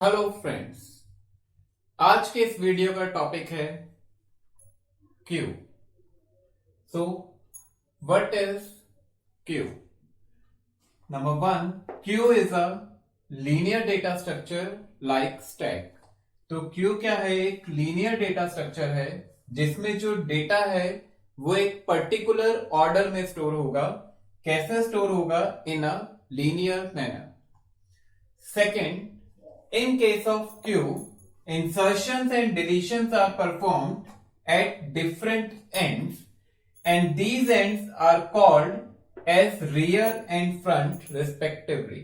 Hello friends, आज के इस वीडियो का टॉपिक है Q. So what is Q? Number one, Q is a linear data structure like stack. तो queue क्या है? एक लीनियर डेटा स्ट्रक्चर है जिसमें जो डेटा है वो एक पर्टिकुलर ऑर्डर में स्टोर होगा। कैसे स्टोर होगा? In a linear manner. Second, in case of queue, insertions and deletions are performed at different ends, and these ends are called as rear and front respectively.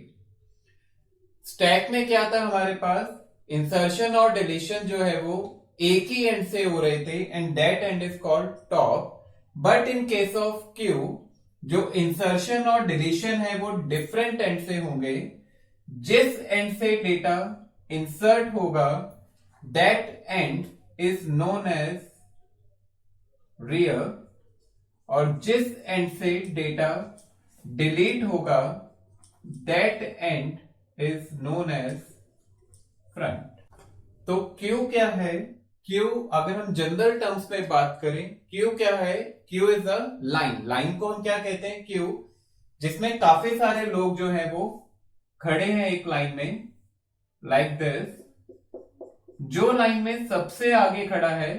Stack में क्या था हमारे पास? Insertion और deletion जो है वो एक ही एंड से हो रहे थे and that end is called top. But in case of queue, जो इंसर्शन और डिलीशन है वो डिफरेंट एंड से होंगे। जिस एंड से डेटा इंसर्ट होगा that end is known as rear, और जिस एंड से डेटा डिलीट होगा that end is known as front. तो क्यू क्या है? क्यू, अगर हम जनरल टर्म्स में बात करें, क्यू क्या है? Q is a line. Line को हम क्या कहते हैं? क्यू, जिसमें काफी सारे लोग जो है वो खड़े हैं एक लाइन में लाइक दिस। जो लाइन में सबसे आगे खड़ा है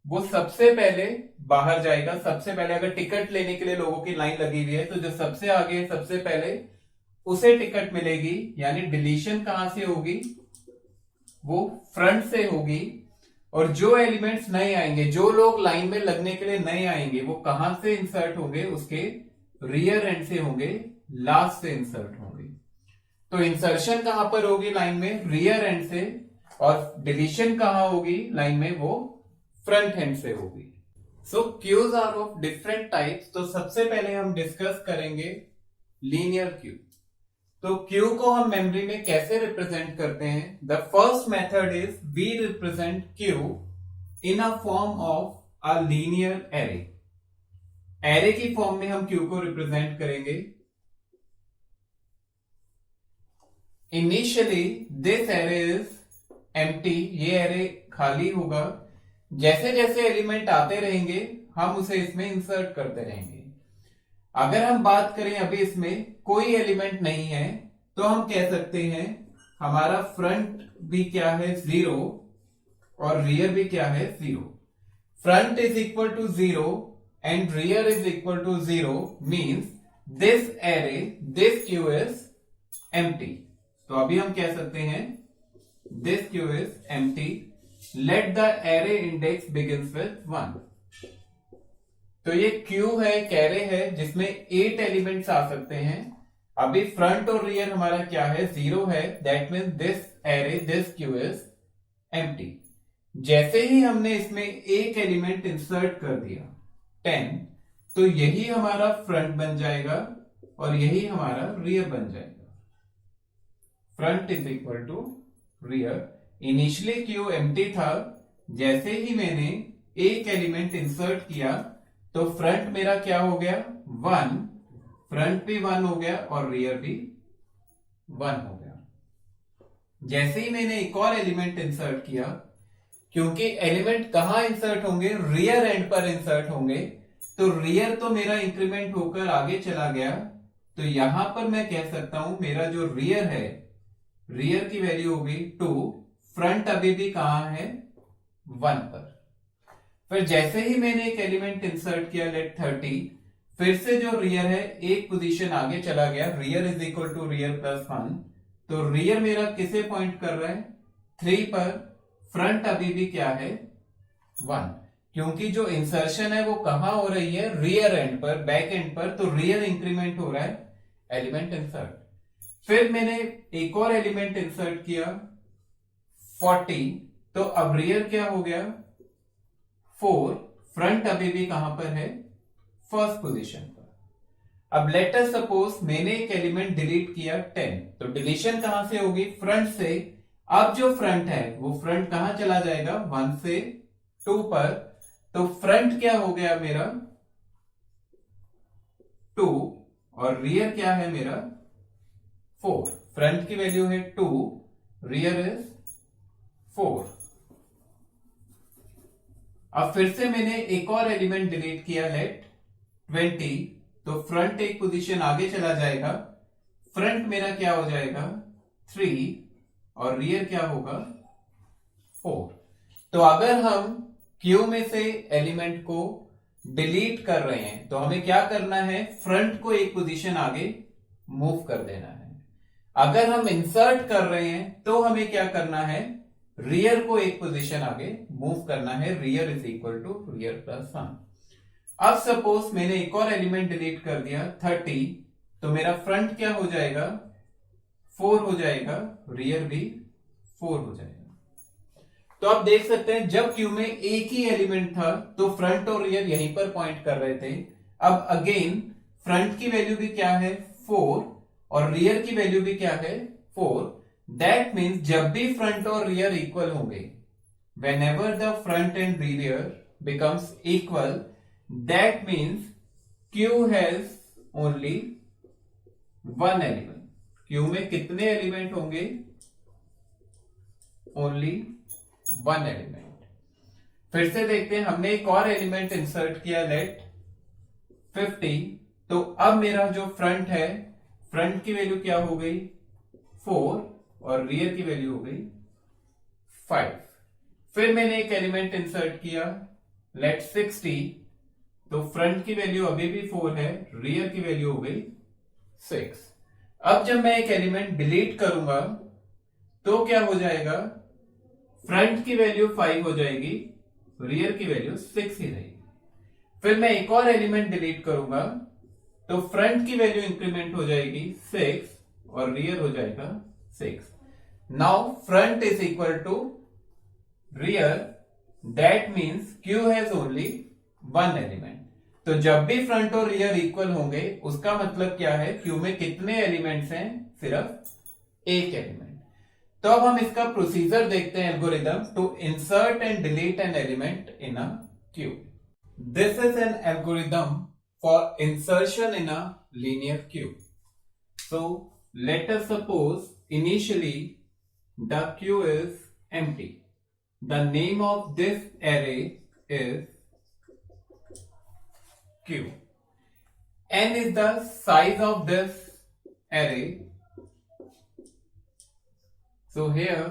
वो सबसे पहले बाहर जाएगा। सबसे पहले अगर टिकट लेने के लिए लोगों की लाइन लगी हुई है तो जो सबसे आगे है सबसे पहले उसे टिकट मिलेगी। यानी डिलीशन कहां से होगी? वो फ्रंट से होगी। और जो एलिमेंट्स नए आएंगे, जो लोग लाइन में लगने के लिए नए आएंगे, वो कहां से इंसर्ट होंगे? उसके रियर एंड से होंगे, लास्ट से इंसर्ट होंगे। तो इंसर्शन कहां पर होगी लाइन में? रियर एंड से। और डिलीशन कहां होगी लाइन में? वो फ्रंट एंड से होगी। So queues are of different types. तो सबसे पहले हम डिस्कस करेंगे लीनियर क्यू। तो क्यू को हम मेमोरी में कैसे रिप्रेजेंट करते हैं? The first method is we represent queue in a form of a linear array. Array की फॉर्म में हम क्यू को रिप्रेजेंट करेंगे। Initially this array is empty. ये एरे खाली होगा। जैसे जैसे एलिमेंट आते रहेंगे हम उसे इसमें इंसर्ट करते रहेंगे। अगर हम बात करें अभी इसमें कोई एलिमेंट नहीं है तो हम कह सकते हैं हमारा फ्रंट भी क्या है? 0, और रियर भी क्या है? 0। Front is equal to 0 and rear is equal to 0 means this array, this queue is empty. तो अभी हम कह सकते हैं this queue is empty. Let the array index begins with 1। तो ये क्यू है, एक एरे है जिसमें 8 एलिमेंट्स आ सकते हैं। अभी फ्रंट और रियर हमारा क्या है? 0 है। That means this array, this queue is empty. जैसे ही हमने इसमें एक एलिमेंट इंसर्ट कर दिया 10, तो यही हमारा फ्रंट बन जाएगा और यही हमारा रियर बन जाएगा। Front is equal to rear. Initially queue empty था। जैसे ही मैंने एक एलिमेंट इंसर्ट किया तो फ्रंट मेरा क्या हो गया? 1। फ्रंट भी 1 हो गया और रियर भी 1 हो गया। जैसे ही मैंने एक और एलिमेंट इंसर्ट किया, क्योंकि एलिमेंट कहां इंसर्ट होंगे? रियर एंड पर इंसर्ट होंगे, तो रियर तो मेरा इंक्रीमेंट होकर आगे चला गया। तो यहां पर मैं कह सकता हूं मेरा जो रियर है, रियर की वैल्यू होगी 2। फ्रंट अभी भी कहां है? 1 पर। फिर जैसे ही मैंने एक एलिमेंट इंसर्ट किया लेट 30, फिर से जो रियर है एक पोजीशन आगे चला गया। Rear is equal to rear plus 1। तो रियर मेरा किसे पॉइंट कर रहा है? 3 पर। फ्रंट अभी भी क्या है? 1। क्योंकि जो इंसर्शन है वो कहां हो रही है? रियर एंड पर, बैक एंड पर। तो रियर इंक्रीमेंट हो रहा है एलिमेंट इंसर्ट। फिर मैंने एक और एलिमेंट इंसर्ट किया 40, तो अब रियर क्या हो गया? 4। फ्रंट अभी भी कहां पर है? फर्स्ट पोजीशन पर। अब लेट अस सपोज मैंने एक एलिमेंट डिलीट किया 10, तो डिलीशन कहां से होगी? फ्रंट से। अब जो फ्रंट है वो फ्रंट कहां चला जाएगा? 1 से 2 पर। तो फ्रंट क्या हो गया मेरा? 2, और रियर क्या है मेरा? 4। फ्रंट की वैल्यू है 2, रियर इज 4। अब फिर से मैंने एक और एलिमेंट डिलीट किया, लेट 20, तो फ्रंट एक पोजीशन आगे चला जाएगा, फ्रंट मेरा क्या हो जाएगा 3 और रियर क्या होगा 4। तो अगर हम क्यू में से एलिमेंट को डिलीट कर रहे हैं तो हमें क्या करना है, फ्रंट को एक पोजीशन आगे मूव कर देना है। अगर हम इंसर्ट कर रहे हैं तो हमें क्या करना है, रियर को एक पोजीशन आगे मूव करना है, rear is equal to rear plus 1। अब सपोज मैंने एक और एलिमेंट डिलीट कर दिया 30, तो मेरा फ्रंट क्या हो जाएगा 4 हो जाएगा, रियर भी 4 हो जाएगा। तो आप देख सकते हैं जब क्यू में एक ही एलिमेंट था तो फ्रंट और रियर यहीं पर पॉइंट कर रहे थे। अब अगेन फ्रंट की वैल्यू भी क्या है 4 और रियर की वैल्यू भी क्या है 4। दैट मीन्स जब भी फ्रंट और रियर इक्वल होंगे, when ever the front end rear becomes equal, that means queue has only one element. Q में कितने एलिमेंट होंगे, ओनली वन एलिमेंट। फिर से देखते हैं, हमने एक और एलिमेंट इंसर्ट किया, लेट 50, तो अब मेरा जो फ्रंट है, फ्रंट की वैल्यू क्या हो गई 4 और रियर की वैल्यू हो गई 5। फिर मैंने एक एलिमेंट इंसर्ट किया, लेट 60, तो फ्रंट की वैल्यू अभी भी 4 है, रियर की वैल्यू हो गई 6। अब जब मैं एक एलिमेंट डिलीट करूंगा तो क्या हो जाएगा, फ्रंट की वैल्यू 5 हो जाएगी, रियर की वैल्यू 6 ही रहेगी। फिर मैं एक और एलिमेंट डिलीट करूंगा तो फ्रंट की वैल्यू इंक्रीमेंट हो जाएगी 6 और रियर हो जाएगा 6। Now front is equal to rear, that means queue has only one element. तो जब भी फ्रंट और रियर इक्वल होंगे उसका मतलब क्या है, क्यू में कितने एलिमेंट्स हैं, सिर्फ एक एलिमेंट। तो अब हम इसका प्रोसीजर देखते हैं, algorithm to insert and delete an element in a queue. This is an algorithm for insertion in a linear queue. So let us suppose initially the queue is empty. The name of this array is Q. N is the size of this array. So here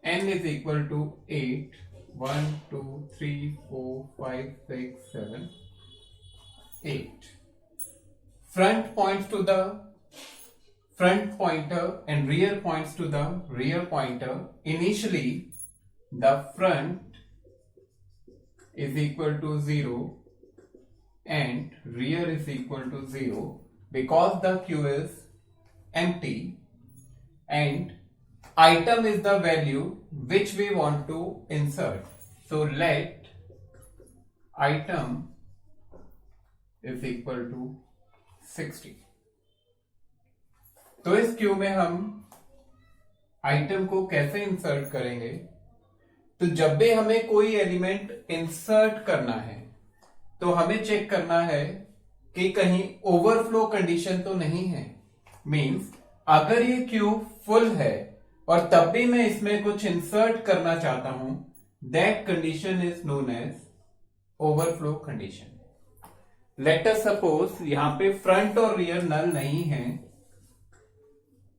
N is equal to 8. 1, 2, 3, 4, 5, 6, 7, 8. Front points to the front pointer and rear points to the rear pointer. Initially, the front is equal to 0. And rear is equal to 0 because the queue is empty, and item is the value which we want to insert. So let item is equal to 60. तो इस Q में हम item को कैसे insert करेंगे, तो जब भी हमें कोई एलिमेंट इंसर्ट करना है तो हमें चेक करना है कि कहीं ओवरफ्लो कंडीशन तो नहीं है। मींस अगर ये क्यू फुल है और तब भी मैं इसमें कुछ इंसर्ट करना चाहता हूं, that condition is known as overflow condition. Let us suppose यहां पे फ्रंट और रियर नल नहीं है,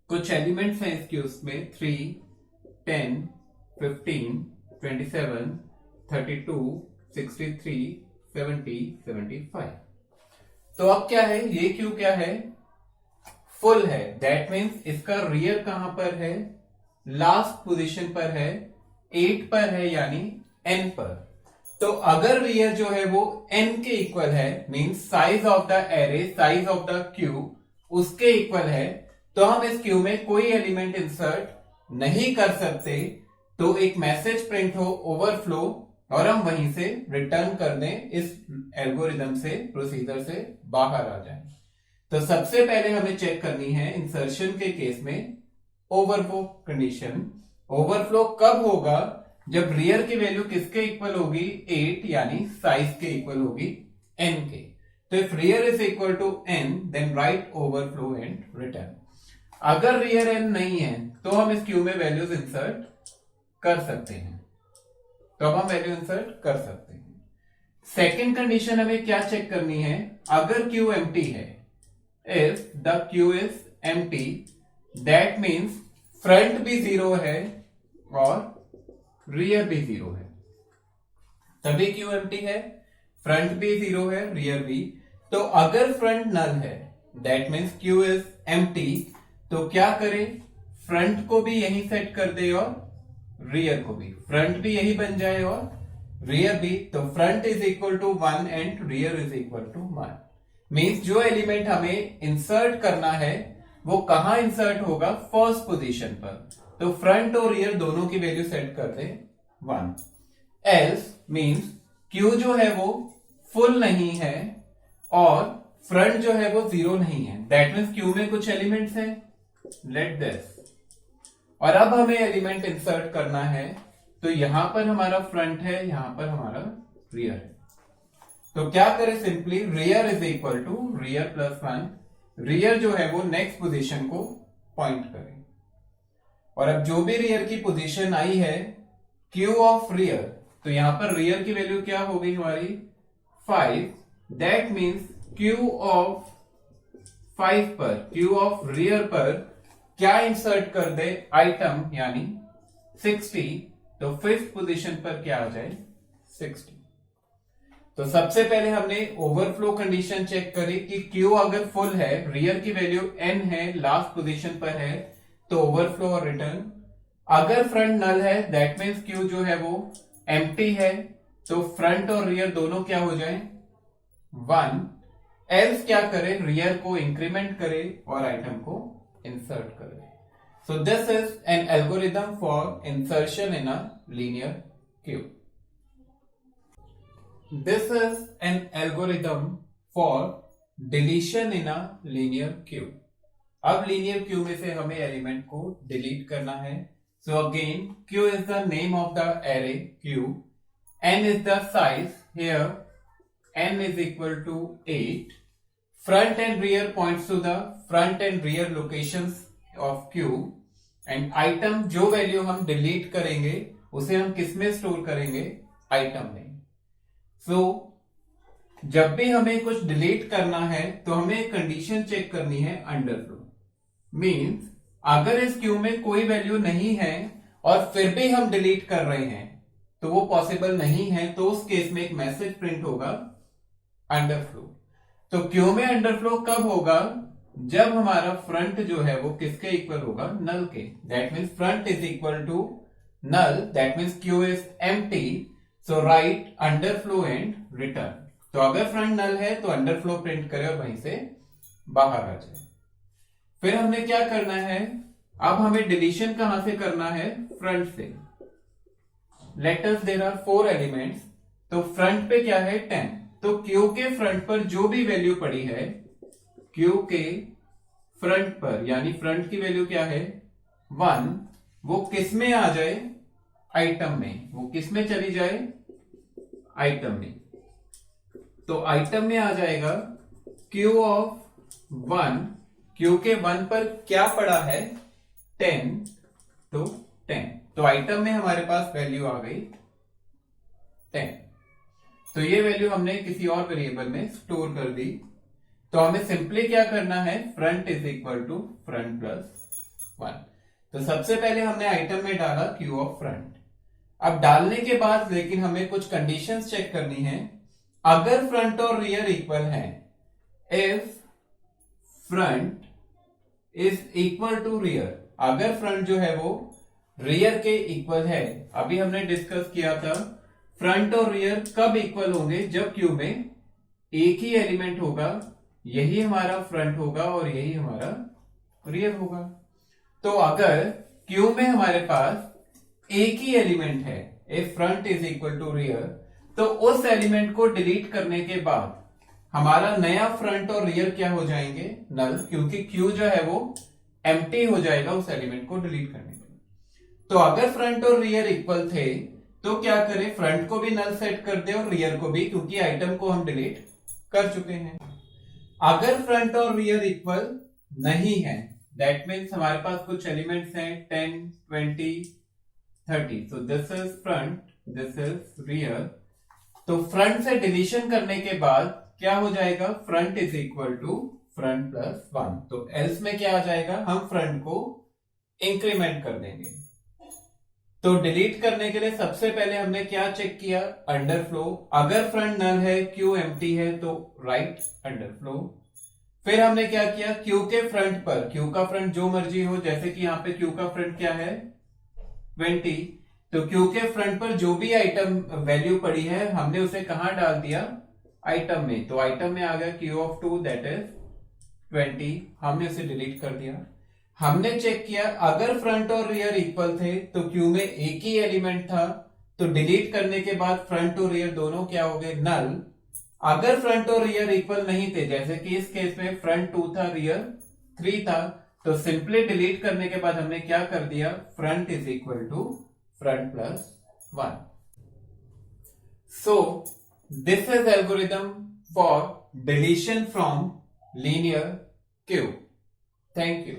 कुछ एलिमेंट्स हैं इस क्यूज में 3, 10, 15, 27, 32, 63, 70, 75। तो अब क्या है, ये क्यू क्या है, फुल है। दैट मीन्स इसका रियर कहां पर है, लास्ट पोजीशन पर है, 8 पर है, यानी n पर। तो अगर रियर जो है वो n के इक्वल है, means size of the array, size of the Q उसके इक्वल है, तो हम इस क्यू में कोई एलिमेंट इंसर्ट नहीं कर सकते। तो एक मैसेज प्रिंट हो ओवरफ्लो और हम वहीं से रिटर्न कर दें, इस एल्गोरिदम से, प्रोसीजर से बाहर आ जाएं। तो सबसे पहले हमें चेक करनी है इंसर्शन के केस में ओवरफ्लो कंडीशन। ओवरफ्लो कब होगा, जब रियर की वैल्यू किसके इक्वल होगी, 8, यानी साइज के इक्वल होगी n के। तो if rear is equal to n, then write overflow and return. अगर रियर n नहीं है तो हम इस क्यू में वैल्यूज इंसर्ट कर सकते हैं। तो अब हम वैल्यू इंसर्ट कर सकते हैं। सेकेंड कंडीशन हमें क्या चेक करनी है, अगर क्यू एम्प्टी है, if the queue is empty that means front भी 0 है और रियर भी 0 है। तभी क्यू एम्प्टी है, फ्रंट भी 0 है, रियर भी। तो अगर फ्रंट नल है that means queue is empty, तो क्या करे, फ्रंट को भी यही सेट कर दे और रियर को भी, फ्रंट भी यही बन जाए और रियर भी। तो front is equal to 1 and rear is equal to 1। Means जो एलिमेंट हमें इंसर्ट करना है वो कहां इंसर्ट होगा, फर्स्ट पोजीशन पर। तो फ्रंट और रियर दोनों की वैल्यू सेट कर दे 1। एल्स मीन्स क्यू जो है वो फुल नहीं है और फ्रंट जो है वो 0 नहीं है, दैट मीन्स क्यू में कुछ एलिमेंट्स हैं, लेट दिस। और अब हमें एलिमेंट इंसर्ट करना है, तो यहां पर हमारा फ्रंट है, यहां पर हमारा रियर है। तो क्या करें, simply rear is equal to rear plus 1, rear जो है वो नेक्स्ट पोजीशन को पॉइंट करें। और अब जो भी रियर की पोजीशन आई है क्यू ऑफ रियर, तो यहां पर रियर की वैल्यू क्या हो गई हमारी 5, दैट मीन्स क्यू ऑफ 5 पर, क्यू ऑफ रियर पर क्या इंसर्ट कर दे, आइटम यानी 60। तो फिफ्थ पोजीशन पर क्या आ जाए 60। तो सबसे पहले हमने ओवरफ्लो कंडीशन चेक करी कि क्यू अगर फुल है, रियर की वैल्यू n है, लास्ट पोजीशन पर है, तो ओवरफ्लो और रिटर्न। अगर फ्रंट नल है दैट मीन्स क्यू जो है वो एम्प्टी है, तो फ्रंट और रियर दोनों क्या हो जाए 1। एल्स क्या करे, रियर को इंक्रीमेंट करे और आइटम को इंसर्ट करे। So this is an algorithm for insertion in a linear Q. This is an algorithm for deletion in a linear Q. अब लीनियर क्यू में से हमें एलिमेंट को डिलीट करना है। So again Q is the name of the array Q, n is the size, here n is equal to 8. Front and rear points to the front and rear locations of Q, and item जो value हम delete करेंगे उसे हम किस में store करेंगे, item में। सो जब भी हमें कुछ डिलीट करना है तो हमें एक कंडीशन चेक करनी है, अंडरफ्लो। मीन्स अगर इस क्यू में कोई वैल्यू नहीं है और फिर भी हम डिलीट कर रहे हैं तो वो पॉसिबल नहीं है, तो उस केस में एक मैसेज प्रिंट होगा अंडरफ्लो। तो क्यू में अंडरफ्लो कब होगा, जब हमारा फ्रंट जो है वो किसके इक्वल होगा, नल के। That means front is equal to null, that means queue is empty, so write underflow and return. तो अगर फ्रंट नल है तो अंडरफ्लो प्रिंट करे और वहीं से बाहर आ जाए। फिर हमने क्या करना है, अब हमें डिलीशन कहां से करना है, फ्रंट से। Let us there are 4 elements, तो फ्रंट पे क्या है 10, तो क्यू के फ्रंट पर जो भी वैल्यू पड़ी है, क्यू के फ्रंट पर यानी फ्रंट की वैल्यू क्या है 1, वो किस में आ जाए, आइटम में। वो किस में चली जाए, आइटम में। तो आइटम में आ जाएगा क्यू ऑफ 1, क्यू के 1 पर क्या पड़ा है 10, तो 10। तो आइटम में हमारे पास वैल्यू आ गई 10। तो ये वैल्यू हमने किसी और वेरिएबल में स्टोर कर दी। तो हमें सिंपली क्या करना है, front is equal to front plus 1। तो सबसे पहले हमने आइटम में डाला क्यू ऑफ फ्रंट। अब डालने के बाद लेकिन हमें कुछ कंडीशंस चेक करनी है। अगर फ्रंट और रियर इक्वल है, if front is equal to rear, अगर फ्रंट जो है वो रियर के इक्वल है। अभी हमने डिस्कस किया था फ्रंट और रियर कब इक्वल होंगे, जब क्यू में एक ही एलिमेंट होगा, यही हमारा फ्रंट होगा और यही हमारा रियर होगा। तो अगर क्यू में हमारे पास एक ही एलिमेंट है, if front is equal to rear, तो उस एलिमेंट को डिलीट करने के बाद हमारा नया फ्रंट और रियर क्या हो जाएंगे, नल, क्योंकि क्यू जो है वो एम्प्टी हो जाएगा उस एलिमेंट को डिलीट करने के। तो अगर फ्रंट और रियर इक्वल थे तो क्या करें, फ्रंट को भी नल सेट कर दे और रियर को भी, क्योंकि आइटम को हम डिलीट कर चुके हैं। अगर फ्रंट और रियर इक्वल नहीं है, दैट मीन्स हमारे पास कुछ एलिमेंट्स हैं 10, 20, 30. So this is front, this is rear. तो फ्रंट से डिलीशन करने के बाद क्या हो जाएगा, front is equal to front plus 1. तो एल्स में क्या आ जाएगा, हम फ्रंट को इंक्रीमेंट कर देंगे. तो डिलीट करने के लिए सबसे पहले हमने क्या चेक किया, अंडरफ्लो. अगर फ्रंट नल है, क्यू एम्प्टी है, तो राइट अंडरफ्लो. फिर हमने क्या किया, क्यू के फ्रंट पर, क्यू का फ्रंट जो मर्जी हो, जैसे कि यहां पे क्यू का फ्रंट क्या है 20, तो क्यू के फ्रंट पर जो भी आइटम वैल्यू पड़ी है हमने उसे कहां डाल दिया, आइटम में. तो आइटम में आ गया क्यू ऑफ 2 दैट इज 20, हमने उसे डिलीट कर दिया. हमने चेक किया अगर फ्रंट और रियर इक्वल थे तो क्यू में एक ही एलिमेंट था, तो डिलीट करने के बाद फ्रंट और रियर दोनों क्या हो गए, नल. अगर फ्रंट और रियर इक्वल नहीं थे, जैसे कि इस केस में फ्रंट 2 था, रियर 3 था, तो सिंपली डिलीट करने के बाद हमने क्या कर दिया, front is equal to front plus 1. So this is algorithm for deletion from linear cube. Thank you.